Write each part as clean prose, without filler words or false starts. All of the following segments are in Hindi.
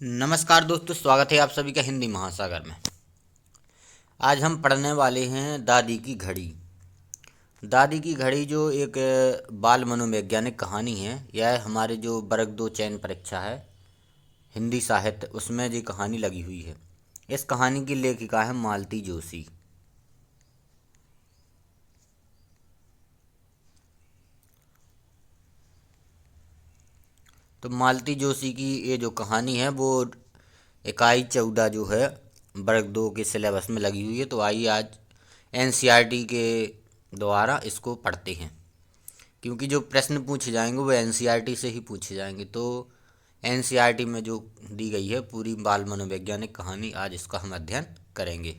नमस्कार दोस्तों, स्वागत है आप सभी का हिंदी महासागर में। आज हम पढ़ने वाले हैं दादी की घड़ी। दादी की घड़ी जो एक बाल मनोवैज्ञानिक कहानी है। यह हमारे जो वर्ग 2 चयन परीक्षा है हिंदी साहित्य, उसमें ये कहानी लगी हुई है। इस कहानी की लेखिका है मालती जोशी। तो मालती जोशी की ये जो कहानी है वो इकाई 14 जो है वर्ग 2 के सिलेबस में लगी हुई है। तो आइए आज एनसीईआरटी के द्वारा इसको पढ़ते हैं, क्योंकि जो प्रश्न पूछे जाएंगे वो एनसीईआरटी से ही पूछे जाएंगे। तो एनसीईआरटी में जो दी गई है पूरी बाल मनोवैज्ञानिक कहानी, आज इसका हम अध्ययन करेंगे।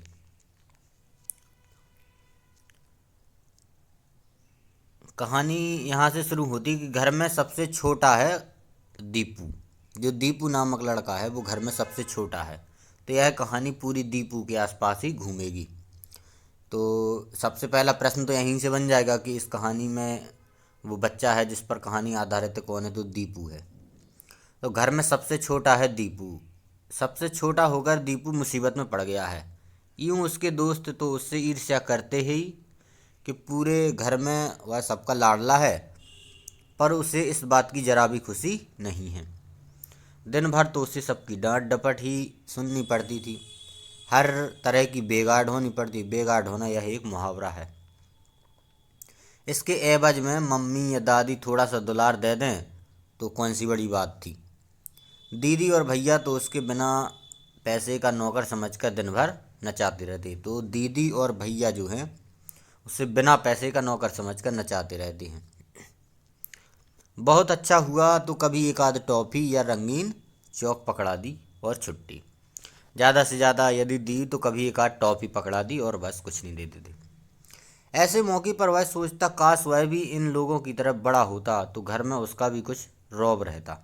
कहानी यहाँ से शुरू होती है कि घर में सबसे छोटा है दीपू। जो दीपू नामक लड़का है वो घर में सबसे छोटा है। तो यह कहानी पूरी दीपू के आसपास ही घूमेगी। तो सबसे पहला प्रश्न तो यहीं से बन जाएगा कि इस कहानी में वो बच्चा है जिस पर कहानी आधारित है कौन है, तो दीपू है। तो घर में सबसे छोटा है दीपू। सबसे छोटा होकर दीपू मुसीबत में पड़ गया है। यूं उसके दोस्त तो उससे ईर्ष्या करते ही कि पूरे घर में वह सबका लाडला है, पर उसे इस बात की जरा भी खुशी नहीं है। दिन भर तो उसे सबकी डांट डपट ही सुननी पड़ती थी। हर तरह की बेगाड होनी पड़ती। बेगाड होना यह एक मुहावरा है। इसके एवज में मम्मी या दादी थोड़ा सा दुलार दे दें तो कौन सी बड़ी बात थी। दीदी और भैया तो उसके बिना पैसे का नौकर समझकर दिन भर नचाते रहते। तो दीदी और भैया जो हैं उसे बिना पैसे का नौकर समझकर नचाते रहते हैं। बहुत अच्छा हुआ तो कभी एक आध टॉफ़ी या रंगीन चौक पकड़ा दी और छुट्टी। ज़्यादा से ज़्यादा यदि दी तो कभी एक आध टॉफ़ी पकड़ा दी और बस, कुछ नहीं देते थे। ऐसे मौके पर वह सोचता काश वह भी इन लोगों की तरफ बड़ा होता तो घर में उसका भी कुछ रौब रहता।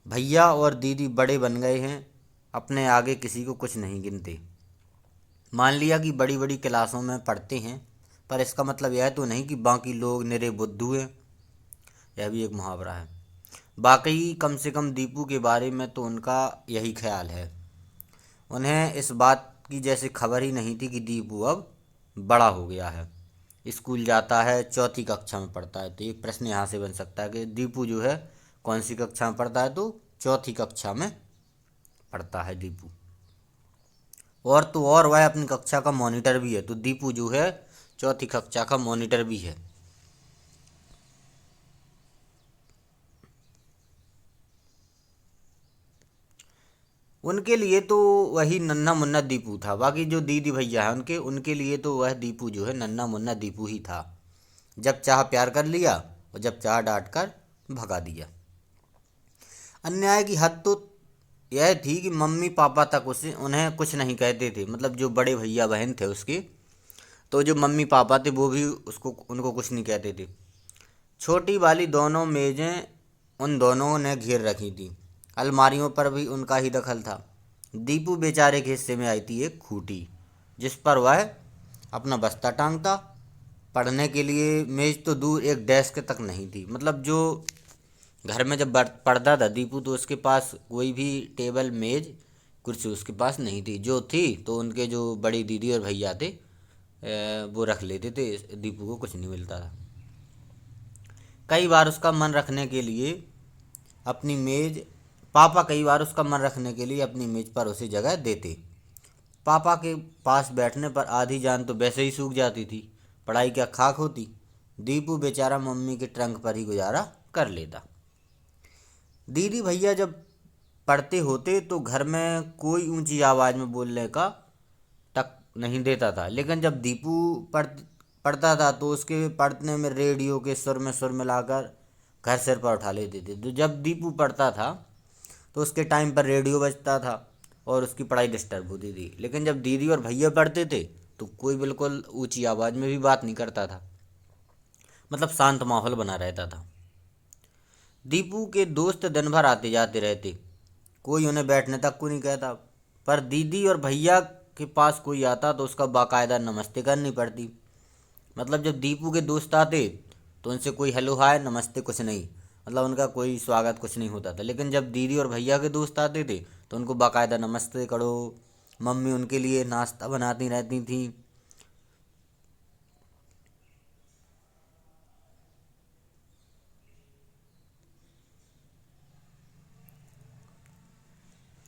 भैया और दीदी बड़े बन गए हैं, अपने आगे किसी को कुछ नहीं गिनते। मान लिया कि बड़ी बड़ी क्लासों में पढ़ते हैं, पर इसका मतलब यह तो नहीं कि बाकी लोग निरे बुद्धू हैं। यह भी एक मुहावरा है। बाकी कम से कम दीपू के बारे में तो उनका यही ख्याल है। उन्हें इस बात की जैसे खबर ही नहीं थी कि दीपू अब बड़ा हो गया है, स्कूल जाता है, चौथी कक्षा में पढ़ता है। तो एक प्रश्न यहाँ से बन सकता है कि दीपू जो है कौन सी कक्षा में पढ़ता है, तो चौथी कक्षा में पढ़ता है दीपू। और तो और वह अपनी कक्षा का मॉनिटर भी है। तो दीपू जो है चौथी कक्षा का मॉनिटर भी है। उनके लिए तो वही नन्हा मुन्ना दीपू था। बाकी जो दीदी भैया है उनके उनके लिए तो वह दीपू जो है नन्हा मुन्ना दीपू ही था। जब चाह प्यार कर लिया और जब चाह डांट कर भगा दिया। अन्याय की हद तो यह थी कि मम्मी पापा तक उसे उन्हें कुछ नहीं कहते थे। मतलब जो बड़े भैया बहन थे उसके, तो जो मम्मी पापा थे वो भी उसको उनको कुछ नहीं कहते थे। छोटी वाली दोनों मेजें उन दोनों ने घेर रखी थी। अलमारियों पर भी उनका ही दखल था। दीपू बेचारे के हिस्से में आई थी एक खूंटी, जिस पर वह अपना बस्ता टांगता। पढ़ने के लिए मेज तो दूर, एक डेस्क तक नहीं थी। मतलब जो घर में जब पढ़ता था दीपू तो उसके पास कोई भी टेबल मेज कुर्सी उसके पास नहीं थी। जो थी तो उनके जो बड़ी दीदी और भैया थे वो रख लेते थे। दीपू को कुछ नहीं मिलता था। कई बार उसका मन रखने के लिए अपनी मेज पापा कई बार उसका मन रखने के लिए अपनी मेज पर उसे जगह देते। पापा के पास बैठने पर आधी जान तो वैसे ही सूख जाती थी, पढ़ाई क्या खाक होती। दीपू बेचारा मम्मी के ट्रंक पर ही गुजारा कर लेता। दीदी भैया जब पढ़ते होते तो घर में कोई ऊंची आवाज़ में बोलने का तक नहीं देता था। लेकिन जब दीपू पढ़ता था तो उसके पढ़ने में रेडियो के सुर मिलाकर घर सिर पर उठा लेते थे। तो जब दीपू पढ़ता था तो उसके टाइम पर रेडियो बजता था और उसकी पढ़ाई डिस्टर्ब होती थी। लेकिन जब दीदी और भैया पढ़ते थे तो कोई बिल्कुल ऊंची आवाज़ में भी बात नहीं करता था। मतलब शांत माहौल बना रहता था। दीपू के दोस्त दिन भर आते जाते रहते, कोई उन्हें बैठने तक को नहीं कहता। पर दीदी और भैया के पास कोई आता तो उसका बाकायदा नमस्ते करनी पड़ती। मतलब जब दीपू के दोस्त आते तो उनसे कोई हेलो हाय नमस्ते कुछ नहीं, मतलब उनका कोई स्वागत कुछ नहीं होता था। लेकिन जब दीदी और भैया के दोस्त आते थे तो उनको बाकायदा नमस्ते करो, मम्मी उनके लिए नाश्ता बनाती रहती थी।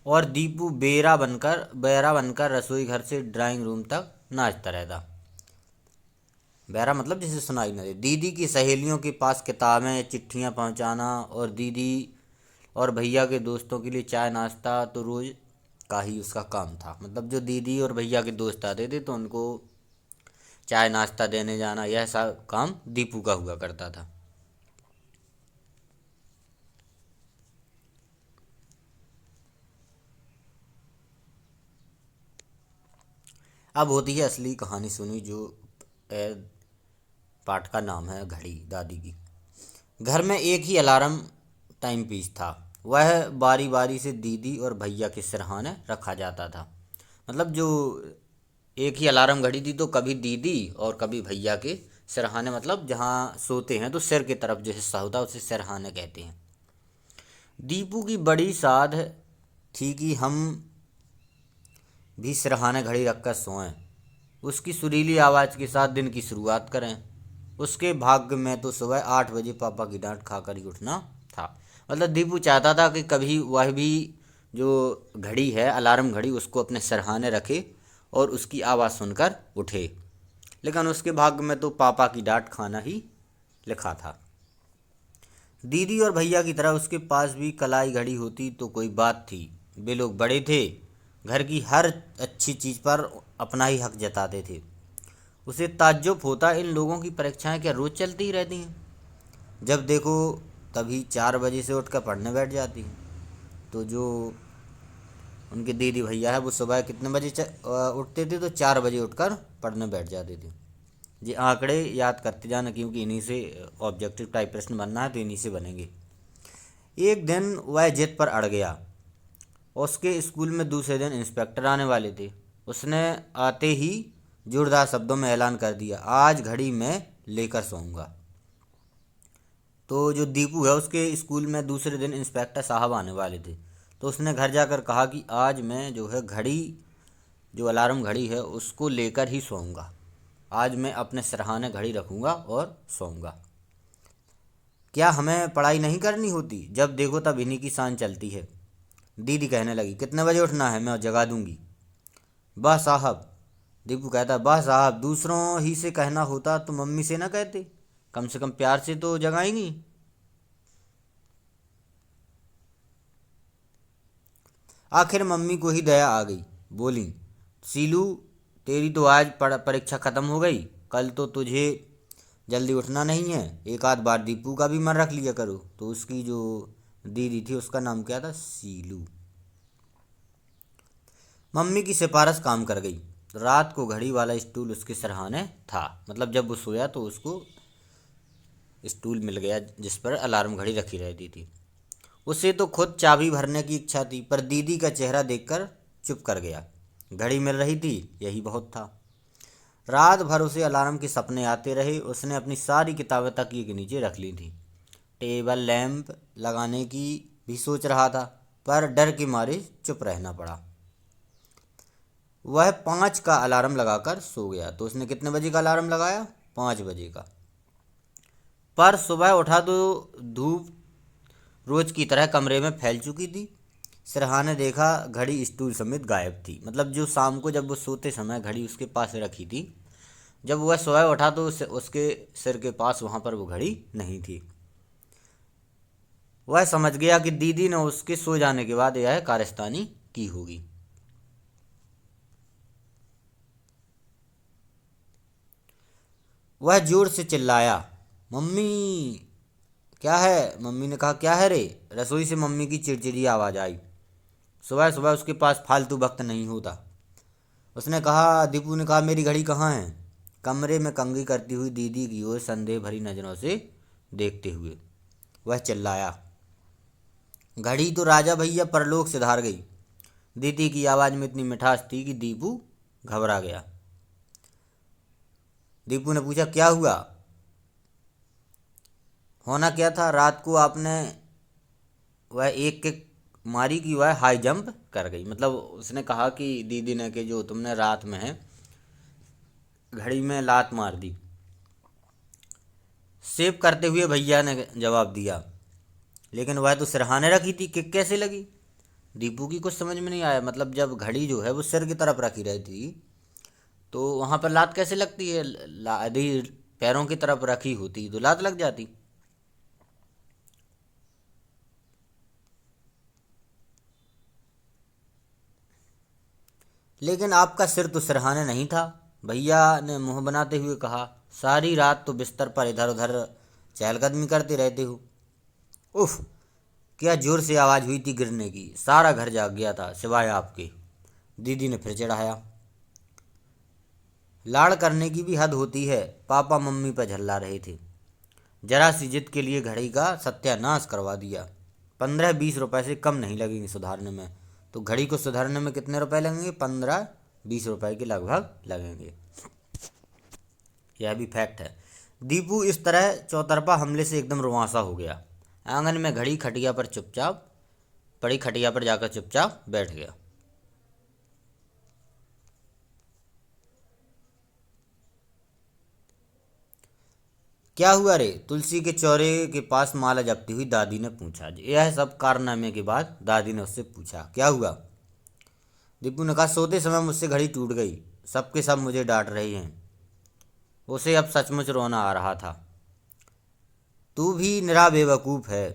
और दीपू बेरा बनकर रसोई घर से ड्राइंग रूम तक नाचता रहता। बहरा मतलब जिसे सुनाई न दे। दीदी की सहेलियों के पास किताबें चिट्ठियाँ पहुँचाना और दीदी और भैया के दोस्तों के लिए चाय नाश्ता तो रोज़ का ही उसका काम था। मतलब जो दीदी और भैया के दोस्त आते थे तो उनको चाय नाश्ता देने जाना, यह सब काम दीपू का हुआ करता था। अब होती है असली कहानी सुनी, जो ए, पाठ का नाम है घड़ी दादी की। घर में एक ही अलार्म टाइम पीस था। वह बारी बारी से दीदी और भैया के सिरहाने रखा जाता था। मतलब जो एक ही अलार्म घड़ी थी तो कभी दीदी और कभी भैया के सिरहाने, मतलब जहाँ सोते हैं तो सिर की तरफ जो हिस्सा होता है उसे सिरहाने कहते हैं। दीपू की बड़ी साध थी कि हम भी सिरहाने घड़ी रखकर सोएं, उसकी सुरीली आवाज़ के साथ दिन की शुरुआत करें। उसके भाग्य में तो सुबह 8 बजे पापा की डांट खाकर ही उठना था। मतलब दीपू चाहता था कि कभी वह भी जो घड़ी है, अलार्म घड़ी, उसको अपने सरहाने रखे और उसकी आवाज़ सुनकर उठे। लेकिन उसके भाग्य में तो पापा की डांट खाना ही लिखा था। दीदी और भैया की तरह उसके पास भी कलाई घड़ी होती तो कोई बात थी। वे लोग बड़े थे, घर की हर अच्छी चीज़ पर अपना ही हक जताते थे। उसे ताज्जुब होता, इन लोगों की परीक्षाएं क्या रोज़ चलती ही रहती हैं? जब देखो तभी 4 बजे से उठकर पढ़ने बैठ जाती हैं। तो जो उनके दीदी भैया है वो सुबह कितने बजे उठते थे? तो 4 बजे उठकर पढ़ने बैठ जाते थे। ये आंकड़े याद करते जाना, क्योंकि इन्हीं से ऑब्जेक्टिव टाइप प्रश्न बनना है तो इन्हीं से बनेंगे। एक दिन वह जिद पर अड़ गया। उसके स्कूल में दूसरे दिन इंस्पेक्टर आने वाले थे। उसने आते ही जोरदार शब्दों में ऐलान कर दिया, आज घड़ी मैं लेकर सोऊंगा। तो जो दीपू है उसके स्कूल में दूसरे दिन इंस्पेक्टर साहब आने वाले थे। तो उसने घर जाकर कहा कि आज मैं जो है घड़ी, जो अलार्म घड़ी है उसको लेकर ही सोऊंगा। आज मैं अपने सरहाने घड़ी रखूंगा और सोऊंगा। क्या हमें पढ़ाई नहीं करनी होती? जब देखो तब इन्हीं की शान चलती है। दीदी कहने लगी, कितने बजे उठना है? मैं जगा दूंगी। वाह साहब, दीपू कहता, वाह साहब, दूसरों ही से कहना होता तो मम्मी से ना कहते, कम से कम प्यार से तो जगाएंगी। आखिर मम्मी को ही दया आ गई। बोली, सीलू, तेरी तो आज परीक्षा ख़त्म हो गई, कल तो तुझे जल्दी उठना नहीं है। एक आध बार दीपू का भी मन रख लिया करो। तो उसकी जो दीदी थी उसका नाम क्या था? सीलू। मम्मी की सिफारिश काम कर गई। रात को घड़ी वाला स्टूल उसके सरहाने था। मतलब जब वो सोया तो उसको स्टूल मिल गया जिस पर अलार्म घड़ी रखी रहती थी। उसे तो खुद चाबी भरने की इच्छा थी, पर दीदी का चेहरा देखकर चुप कर गया। घड़ी मिल रही थी, यही बहुत था। रात भर उसे अलार्म के सपने आते रहे। उसने अपनी सारी किताबें तकिए के नीचे रख ली थी। टेबल लैंप लगाने की भी सोच रहा था, पर डर के मारे चुप रहना पड़ा। वह 5 का अलार्म लगाकर सो गया। तो उसने कितने बजे का अलार्म लगाया? 5 बजे का। पर सुबह उठा तो धूप रोज की तरह कमरे में फैल चुकी थी। सिरहा ने देखा, घड़ी स्टूल समेत गायब थी। मतलब जो शाम को जब वो सोते समय घड़ी उसके पास रखी थी, जब वह सुबह उठा तो उसके सिर के पास वहाँ पर वो घड़ी नहीं थी। वह समझ गया कि दीदी ने उसके सो जाने के बाद यह कारस्तानी की होगी। वह जोर से चिल्लाया, मम्मी! क्या है? मम्मी ने कहा, क्या है रे? रसोई से मम्मी की चिड़चिड़ी आवाज़ आई। सुबह सुबह उसके पास फालतू वक्त नहीं होता, उसने कहा। दीपू ने कहा, मेरी घड़ी कहाँ है? कमरे में कंघी करती हुई दीदी की ओर संदेह भरी नज़रों से देखते हुए वह चिल्लाया, घड़ी तो राजा भैया परलोक से धार गई। दीदी की आवाज़ में इतनी मिठास थी कि दीपू घबरा गया। दीपू ने पूछा, क्या हुआ? होना क्या था, रात को आपने वह एक किक मारी कि वह हाई जंप कर गई। मतलब उसने कहा कि दीदी ने कि जो तुमने रात में है घड़ी में लात मार दी। सेव करते हुए भैया ने जवाब दिया, लेकिन वह तो सिरहाने रखी थी, किक कैसे लगी। दीपू की कुछ समझ में नहीं आया। मतलब जब घड़ी जो है वो सिर की तरफ रखी रहती थी तो वहां पर लात कैसे लगती है। यदि पैरों की तरफ रखी होती तो लात लग जाती। लेकिन आपका सिर तो सिरहाने नहीं था, भैया ने मुंह बनाते हुए कहा। सारी रात तो बिस्तर पर इधर उधर चहलकदमी करते रहते हो। उफ, क्या जोर से आवाज़ हुई थी गिरने की। सारा घर जाग गया था सिवाय आपके, दीदी ने फिर चढ़ाया। लाड़ करने की भी हद होती है। पापा मम्मी पर झल्ला रहे थे। जरा सी जिद के लिए घड़ी का सत्यानाश करवा दिया। 15-20 रुपए से कम नहीं लगेंगे सुधारने में। तो घड़ी को सुधारने में कितने रुपए लगेंगे, 15-20 रुपए के लगभग लगेंगे। यह भी फैक्ट है। दीपू इस तरह चौतरफा हमले से एकदम रुआंसा हो गया। आंगन में घड़ी खटिया पर चुपचाप पड़ी, खटिया पर जाकर चुपचाप बैठ गया। क्या हुआ रे, तुलसी के चौरे के पास माला जपती हुई दादी ने पूछा। यह सब कारनामे के बाद दादी ने उससे पूछा, क्या हुआ। दीपू ने कहा, सोते समय मुझसे घड़ी टूट गई। सबके सब मुझे डांट रहे हैं। उसे अब सचमुच रोना आ रहा था। तू भी निरा बेवकूफ़ है,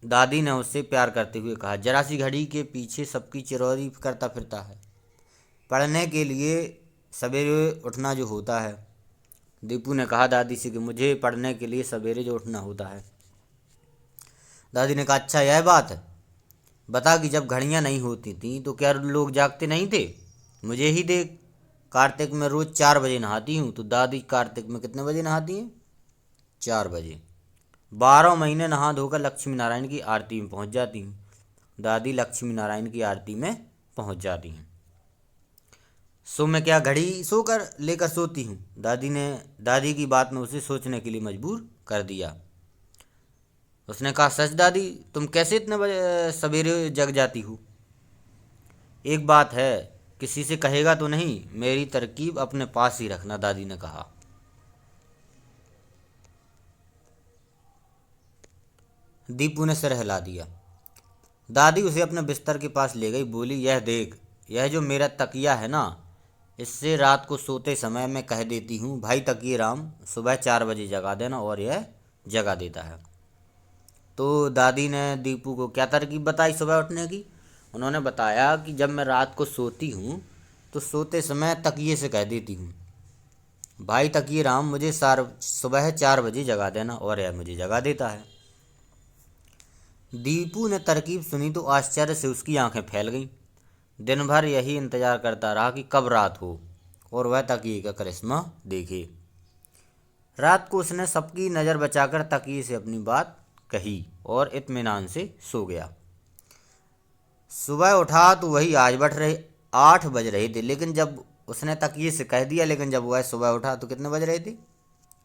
दादी ने उससे प्यार करते हुए कहा। जरा सी घड़ी के पीछे सबकी चिरौरी करता फिरता है। पढ़ने के लिए सवेरे उठना जो होता है। दीपू ने कहा दादी से कि मुझे पढ़ने के लिए सवेरे जो उठना होता है। दादी ने कहा, अच्छा यह बात है। बता कि जब घड़ियां नहीं होती थी तो क्या लोग जागते नहीं थे। मुझे ही देख, कार्तिक में रोज़ 4 बजे नहाती हूँ। तो दादी कार्तिक में कितने बजे नहाती हैं, 4 बजे। 12 महीने नहा धोकर लक्ष्मी नारायण की आरती में पहुँच जाती हूँ। दादी लक्ष्मी नारायण की आरती में पहुँच जाती हैं। सो मैं क्या घड़ी सोकर लेकर सोती हूँ। दादी की बात ने उसे सोचने के लिए मजबूर कर दिया। उसने कहा, सच दादी, तुम कैसे इतने बजे सवेरे जग जाती हो। एक बात है, किसी से कहेगा तो नहीं, मेरी तरकीब अपने पास ही रखना, दादी ने कहा। दीपू ने सिर हिला दिया। दादी उसे अपने बिस्तर के पास ले गई, बोली, यह देख, यह जो मेरा तकिया है ना, इससे रात को सोते समय मैं कह देती हूँ, भाई तकिए राम सुबह 4 बजे जगा देना, और यह जगा देता है। तो दादी ने दीपू को क्या तरकीब बताई सुबह उठने की। उन्होंने बताया कि जब मैं रात को सोती हूँ तो सोते समय तकिए से कह देती हूँ, भाई तकिए राम मुझे सुबह 4 बजे जगा देना, और यह मुझे जगा देता है। दीपू ने तरकीब सुनी तो आश्चर्य से उसकी आंखें फैल गईं। दिन भर यही इंतजार करता रहा कि कब रात हो और वह तकिए का करिश्मा देखे। रात को उसने सबकी नज़र बचाकर तकिए से अपनी बात कही और इत्मीनान से सो गया। सुबह उठा तो वही 8 बज रहे थे, लेकिन जब उसने तकिए से कह दिया, लेकिन जब वह सुबह उठा तो कितने बज रहे थे,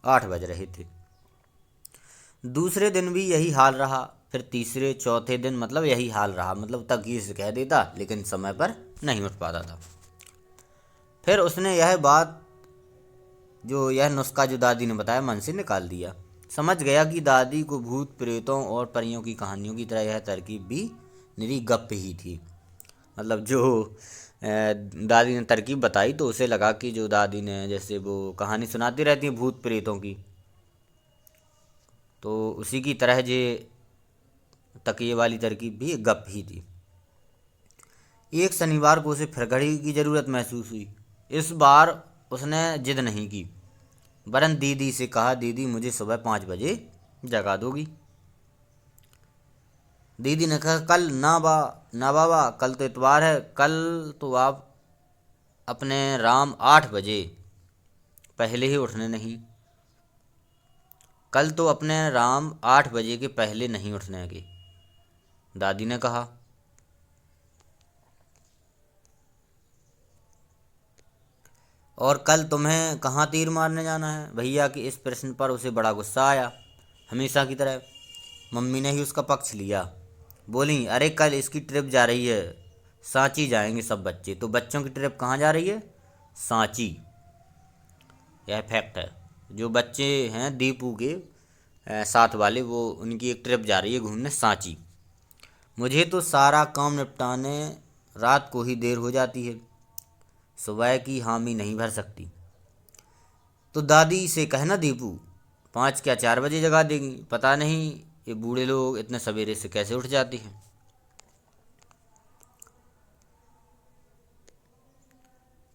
8 बज रहे थे। दूसरे दिन भी यही हाल रहा। फिर तीसरे चौथे दिन मतलब यही हाल रहा। मतलब तकिए से कह देता लेकिन समय पर नहीं उठ पाता था। फिर उसने यह नुस्खा जो दादी ने बताया मन से निकाल दिया। समझ गया कि दादी को भूत प्रेतों और परियों की कहानियों की तरह यह तरकीब भी निरी गप ही थी। मतलब जो दादी ने तरकीब बताई तो उसे लगा कि जो दादी ने जैसे वो कहानी सुनाती रहती है भूत प्रेतों की, तो उसी की तरह जे तकिए वाली तरकीब भी एक गप ही थी। एक शनिवार को उसे फिर घड़ी की ज़रूरत महसूस हुई। इस बार उसने जिद नहीं की, वरन दीदी से कहा, दीदी मुझे सुबह 5 बजे जगा दोगी। दीदी ने कहा, कल ना बाबा, कल तो इतवार है। कल तो आप अपने राम 8 बजे पहले ही उठने नहीं कल तो अपने राम 8 बजे के पहले नहीं उठने के, दादी ने कहा। और कल तुम्हें कहाँ तीर मारने जाना है। भैया के इस प्रश्न पर उसे बड़ा गुस्सा आया। हमेशा की तरह। मम्मी ने ही उसका पक्ष लिया। बोली, अरे कल इसकी ट्रिप जा रही है, सांची जाएंगे सब बच्चे। तो बच्चों की ट्रिप कहाँ जा रही है? सांची। यह फैक्ट है। जो बच्चे हैं दीपू के साथ वाले, वो उनकी एक ट्रिप जा रही है घूमने सांची। मुझे तो सारा काम निपटाने रात को ही देर हो जाती है, सुबह की हामी नहीं भर सकती। तो दादी से कहना दीपू 5 क्या 4 बजे जगा देगी। पता नहीं ये बूढ़े लोग इतने सवेरे से कैसे उठ जाते हैं।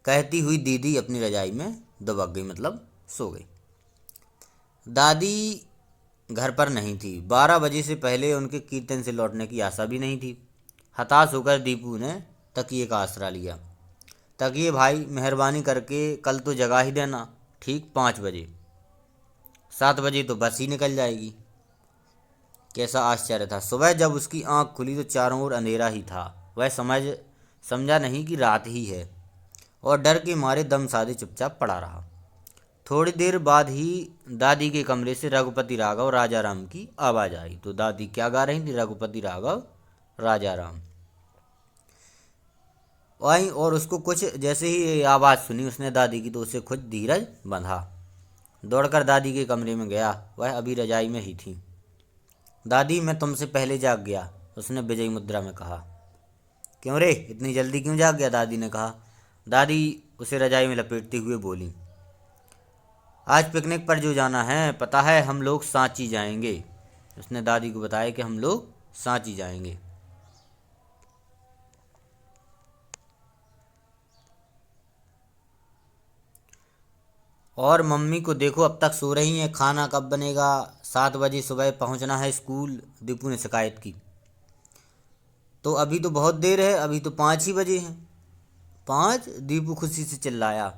कहती हुई दीदी अपनी रजाई में दबक गई, मतलब सो गई। दादी घर पर नहीं थी। 12 बजे से पहले उनके कीर्तन से लौटने की आशा भी नहीं थी। हताश होकर दीपू ने तकिए का आसरा लिया। तकिए भाई, मेहरबानी करके कल तो जगा ही देना, ठीक 5 बजे। 7 बजे तो बस ही निकल जाएगी। कैसा आश्चर्य था। सुबह जब उसकी आंख खुली तो चारों ओर अंधेरा ही था। वह समझा नहीं कि रात ही है, और डर के मारे दम साधे चुपचाप पड़ा रहा। थोड़ी देर बाद ही दादी के कमरे से रघुपति राघव राजा राम की आवाज़ आई। तो दादी क्या गा रही थी? रघुपति राघव राजा राम आई। और उसको कुछ जैसे ही ये आवाज़ सुनी उसने दादी की, तो उसे खुद धीरज बंधा। दौड़कर दादी के कमरे में गया। वह अभी रजाई में ही थी। दादी, मैं तुमसे पहले जाग गया, उसने विजयी मुद्रा में कहा। क्यों रे, इतनी जल्दी क्यों जाग गया? दादी ने कहा। दादी उसे रजाई में लपेटते हुए बोली, आज पिकनिक पर जो जाना है, पता है हम लोग सांची जाएंगे। उसने दादी को बताया कि हम लोग सांची जाएंगे। और मम्मी को देखो, अब तक सो रही हैं, खाना कब बनेगा? 7 बजे सुबह पहुंचना है स्कूल, दीपू ने शिकायत की। तो अभी तो बहुत देर है, अभी तो 5 ही बजे हैं। 5? दीपू खुशी से चिल्लाया।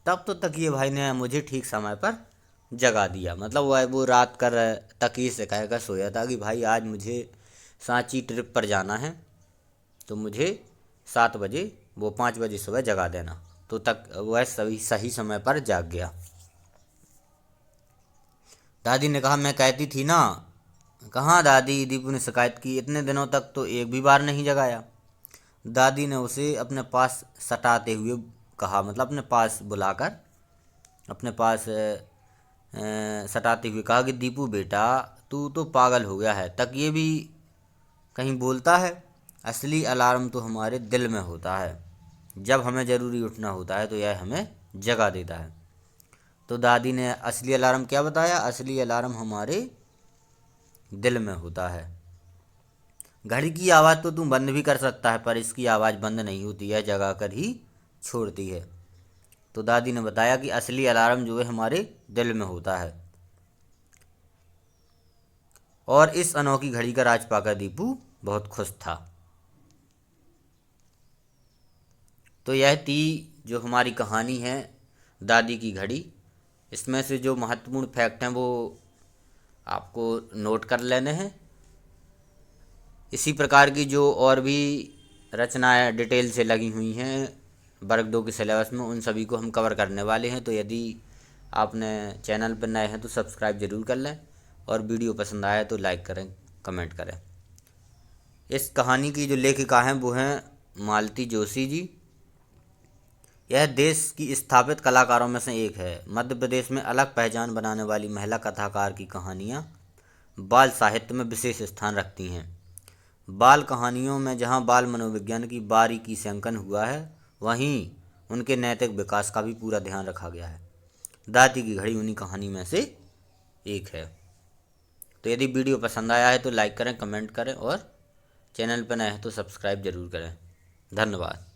तब तो तकिए भाई ने मुझे ठीक समय पर जगा दिया। मतलब वो रात कर तकिए से कहकर सोया था कि भाई आज मुझे सांची ट्रिप पर जाना है, तो मुझे 7 बजे, वो 5 बजे सुबह जगा देना। तो तक वह सही सही समय पर जाग गया। दादी ने कहा, मैं कहती थी ना। कहाँ दादी? दीपू ने शिकायत की। इतने दिनों तक तो एक भी बार नहीं जगाया। दादी ने उसे अपने पास सटाते हुए कहा, मतलब अपने पास बुलाकर अपने पास सटाते हुए कहा कि दीपू बेटा, तू तो पागल हो गया है, तक ये भी कहीं बोलता है। असली अलार्म तो हमारे दिल में होता है। जब हमें ज़रूरी उठना होता है तो यह हमें जगा देता है। तो दादी ने असली अलार्म क्या बताया? असली अलार्म हमारे दिल में होता है। घड़ी की आवाज़ तो तू बंद भी कर सकता है, पर इसकी आवाज़ बंद नहीं होती है, जगा कर ही छोड़ती है। तो दादी ने बताया कि असली अलार्म जो है हमारे दिल में होता है। और इस अनोखी घड़ी का राज पाकर दीपू बहुत खुश था। तो यह थी जो हमारी कहानी है, दादी की घड़ी। इसमें से जो महत्वपूर्ण फैक्ट हैं वो आपको नोट कर लेने हैं। इसी प्रकार की जो और भी रचनाएं डिटेल से लगी हुई हैं वर्ग 2 के सिलेबस में, उन सभी को हम कवर करने वाले हैं। तो यदि आपने चैनल पर नए हैं तो सब्सक्राइब ज़रूर कर लें, और वीडियो पसंद आया तो लाइक करें, कमेंट करें। इस कहानी की जो लेखिका हैं वो हैं मालती जोशी जी। यह देश की स्थापित कलाकारों में से एक है। मध्य प्रदेश में अलग पहचान बनाने वाली महिला कथाकार की कहानियाँ बाल साहित्य में विशेष स्थान रखती हैं। बाल कहानियों में जहाँ बाल मनोविज्ञान की बारीकी से अंकन हुआ है, वहीं उनके नैतिक विकास का भी पूरा ध्यान रखा गया है। दादी की घड़ी उन्हीं कहानी में से एक है। तो यदि वीडियो पसंद आया है तो लाइक करें, कमेंट करें, और चैनल पर नए हैं तो सब्सक्राइब जरूर करें। धन्यवाद।